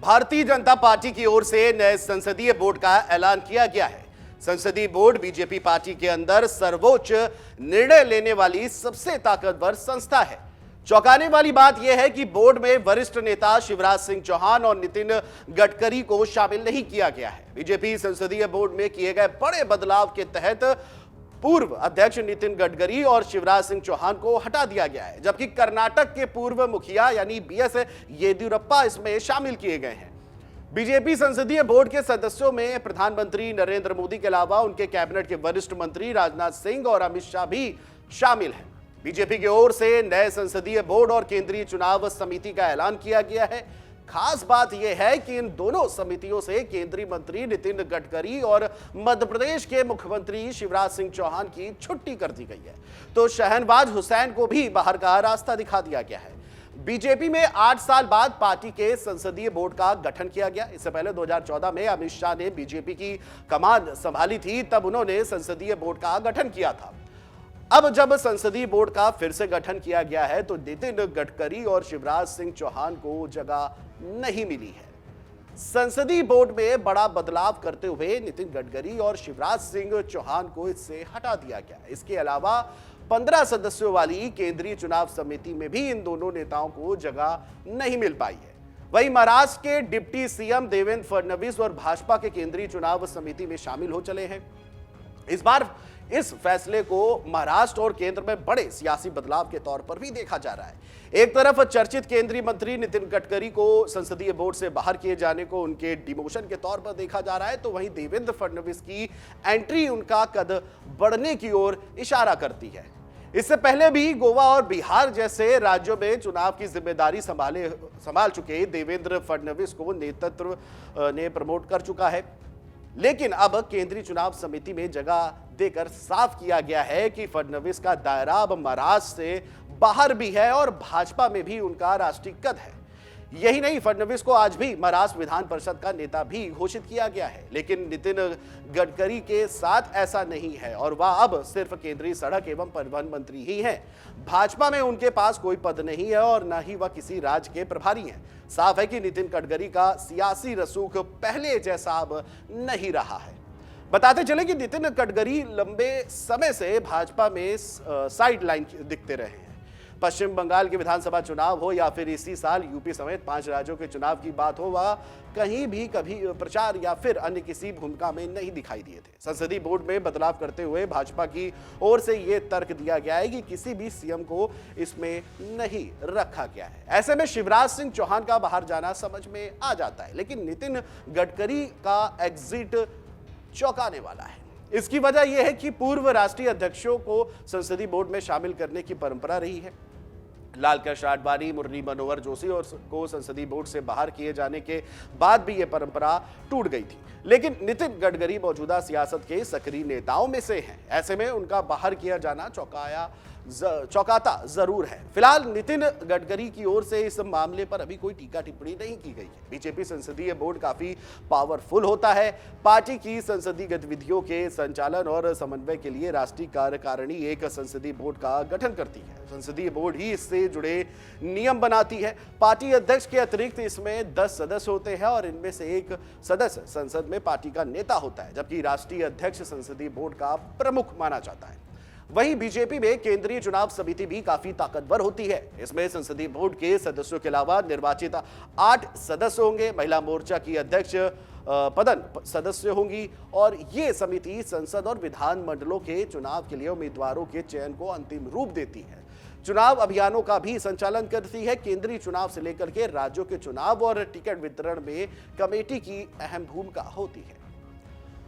Bharatiya Janata party की ओर से नए संसदीय बोर्ड का ऐलान किया गया है। संसदीय बोर्ड बीजेपी पार्टी के अंदर सर्वोच्च निर्णय लेने वाली सबसे ताकतवर संस्था है। चौंकाने वाली बात यह है कि बोर्ड में वरिष्ठ नेता शिवराज सिंह चौहान और नितिन गडकरी को शामिल नहीं किया गया है। बीजेपी संसदीय बोर्ड में किए गए बड़े बदलाव के तहत पूर्व अध्यक्ष नितिन गडकरी और शिवराज सिंह चौहान को हटा दिया गया है, जबकि कर्नाटक के पूर्व मुखिया यानी बीएस येदियुरप्पा इसमें शामिल किए गए हैं। बीजेपी संसदीय बोर्ड के सदस्यों में प्रधानमंत्री नरेंद्र मोदी के अलावा उनके कैबिनेट के वरिष्ठ मंत्री राजनाथ सिंह और अमित शाह भी शामिल हैं। बीजेपी की ओर से नए संसदीय बोर्ड और केंद्रीय चुनाव समिति का ऐलान किया गया है। खास बात यह है कि इन दोनों समितियों से केंद्रीय मंत्री नितिन गडकरी और मध्य प्रदेश के मुख्यमंत्री शिवराज सिंह चौहान की छुट्टी कर दी गई है, तो शहनवाज हुसैन को भी बाहर का रास्ता दिखा दिया गया है। बीजेपी में 8 साल बाद पार्टी के संसदीय बोर्ड का गठन किया गया। इससे पहले 2014 में अमित शाह ने बीजेपी की कमान संभाली थी, तब उन्होंने संसदीय बोर्ड का गठन किया था। अब जब संसदीय बोर्ड का फिर से गठन किया गया है तो नितिन गडकरी और शिवराज सिंह चौहान को जगह नहीं मिली है। संसदीय बोर्ड में बड़ा बदलाव करते हुए नितिन गडकरी और शिवराज सिंह चौहान को इससे हटा दिया गया। इसके अलावा 15 सदस्यों वाली केंद्रीय चुनाव समिति में भी इन दोनों नेताओं को जगह नहीं मिल पाई है। वहीं महाराष्ट्र के डिप्टी सीएम देवेंद्र फडणवीस और भाजपा के केंद्रीय चुनाव समिति में शामिल हो चले हैं। इस बार इस फैसले को महाराष्ट्र और केंद्र में बड़े सियासी बदलाव के तौर पर भी देखा जा रहा है। एक तरफ चर्चित केंद्रीय मंत्री नितिन गडकरी को संसदीय बोर्ड से बाहर किए जाने को उनके डिमोशन के तौर पर देखा जा रहा है, तो वहीं देवेंद्र फडणवीस की एंट्री उनका कद बढ़ने की ओर इशारा करती है। इससे पहले भी गोवा और बिहार जैसे राज्यों में चुनाव की जिम्मेदारी संभाल चुके देवेंद्र फडणवीस को नेतृत्व ने प्रमोट कर चुका है, लेकिन अब केंद्रीय चुनाव समिति में जगह देकर साफ किया गया है कि फडणवीस का दायरा अब महाराष्ट्र से बाहर भी है और भाजपा में भी उनका राष्ट्रीय कद है। यही नहीं, फडणवीस को आज भी महाराष्ट्र विधान परिषद का नेता भी घोषित किया गया है, लेकिन नितिन गडकरी के साथ ऐसा नहीं है और वह अब सिर्फ केंद्रीय सड़क एवं परिवहन मंत्री ही हैं। भाजपा में उनके पास कोई पद नहीं है और न ही वह किसी राज्य के प्रभारी हैं। साफ है कि नितिन गडकरी का सियासी रसूख पहले जैसा अब नहीं रहा है। बताते चले कि नितिन गडकरी लंबे समय से भाजपा में साइड लाइन दिखते रहे हैं। पश्चिम बंगाल के विधानसभा चुनाव हो या फिर इसी साल यूपी समेत 5 राज्यों के चुनाव की बात हो, वह कहीं भी कभी प्रचार या फिर अन्य किसी भूमिका में नहीं दिखाई दिए थे। संसदीय बोर्ड में बदलाव करते हुए भाजपा की ओर से यह तर्क दिया गया है कि किसी भी सीएम को इसमें नहीं रखा गया है। ऐसे में शिवराज सिंह चौहान का बाहर जाना समझ में आ जाता है, लेकिन नितिन गडकरी का एग्जिट चौंकाने वाला है। इसकी वजह यह है कि पूर्व राष्ट्रीय अध्यक्षों को संसदीय बोर्ड में शामिल करने की परंपरा रही है। लालकृष्ण आडवाणी, मुरली मनोहर जोशी और को संसदीय बोर्ड से बाहर किए जाने के बाद भी यह परंपरा टूट गई थी, लेकिन नितिन गडकरी मौजूदा सियासत के सक्रिय नेताओं में से हैं। ऐसे में उनका बाहर किया जाना चौंकाता जरूर है। फिलहाल नितिन गडकरी की ओर से इस मामले पर अभी कोई टीका टिप्पणी नहीं की गई है। बीजेपी संसदीय बोर्ड काफी पावरफुल होता है। पार्टी की संसदीय गतिविधियों के संचालन और समन्वय के लिए राष्ट्रीय कार्यकारिणी एक संसदीय बोर्ड का गठन करती है। संसदीय बोर्ड ही इससे जुड़े नियम बनाती है। पार्टी अध्यक्ष के अतिरिक्त इसमें 10 सदस्य होते हैं और इनमें से एक सदस्य संसद में पार्टी का नेता होता है, जबकि राष्ट्रीय अध्यक्ष संसदीय बोर्ड का प्रमुख माना जाता है। वहीं बीजेपी में केंद्रीय चुनाव समिति भी काफी ताकतवर होती है। इसमें संसदीय बोर्ड के सदस्यों के अलावा निर्वाचित 8 सदस्य होंगे। महिला मोर्चा की अध्यक्ष पदन सदस्य होंगी और ये समिति संसद और विधान मंडलों के चुनाव के लिए उम्मीदवारों के चयन को अंतिम रूप देती है। चुनाव अभियानों का भी संचालन करती है। केंद्रीय चुनाव से लेकर के राज्यों के चुनाव और टिकट वितरण में कमेटी की अहम भूमिका होती है।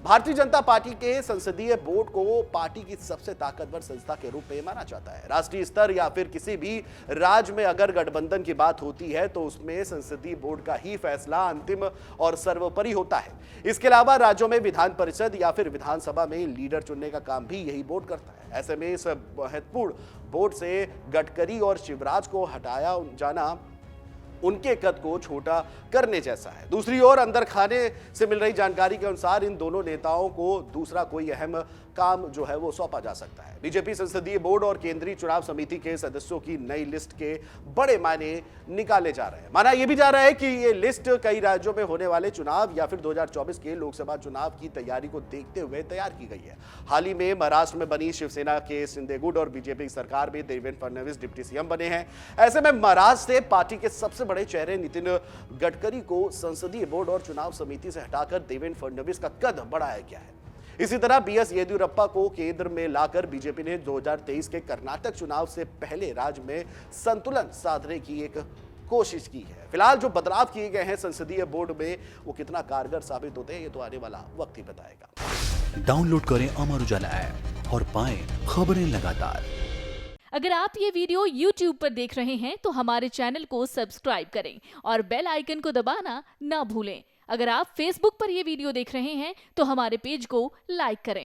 भारतीय जनता पार्टी के संसदीय बोर्ड को पार्टी की सबसे ताकतवर संस्था के रूप में माना जाता है। राष्ट्रीय स्तर या फिर किसी भी राज्य में अगर गठबंधन की बात होती है तो उसमें संसदीय बोर्ड का ही फैसला अंतिम और सर्वोपरि होता है। इसके अलावा राज्यों में विधान परिषद या फिर विधानसभा में लीडर चुनने का काम भी यही बोर्ड करता है। ऐसे में इस महत्वपूर्ण बोर्ड से गडकरी और शिवराज को हटाया जाना उनके कद को छोटा करने जैसा है। दूसरी ओर अंदर खाने से मिल रही जानकारी के अनुसार इन दोनों नेताओं को दूसरा कोई अहम काम जो है वो सौंपा जा सकता है। बीजेपी संसदीय बोर्ड और केंद्रीय चुनाव समिति के सदस्यों की नई लिस्ट के बड़े मायने निकाले जा रहे हैं। माना यह भी जा रहा है कि ये लिस्ट कई राज्यों में होने वाले चुनाव या फिर 2024 के लोकसभा चुनाव की तैयारी को देखते हुए तैयार की गई है। हाल ही में महाराष्ट्र में बनी शिवसेना के शिंदे गुट और बीजेपी सरकार में देवेंद्र फडणवीस डिप्टी सीएम बने हैं। ऐसे में महाराष्ट्र से पार्टी के सबसे बड़े चेहरे नितिन गडकरी को संसदीय बोर्ड और चुनाव समिति से हटाकर देवेंद्र फडणवीस का कद बढ़ाया गया है। इसी तरह बीएस येदियुरप्पा को केंद्र में लाकर बीजेपी ने 2023 के कर्नाटक चुनाव से पहले राज्य में संतुलन साधने की एक कोशिश की है। फिलहाल जो बदलाव किए गए हैं संसदीय बोर्ड में, वो कितना कारगर साबित होते हैं ये तो आने वाला वक्त ही बताएगा। डाउनलोड करें अमर उजाला ऐप और पाएं खबरें लगातार। अगर आप ये वीडियो YouTube पर देख रहे हैं तो हमारे चैनल को सब्सक्राइब करें और बेल आइकन को दबाना ना भूलें। अगर आप Facebook पर यह वीडियो देख रहे हैं तो हमारे पेज को लाइक करें।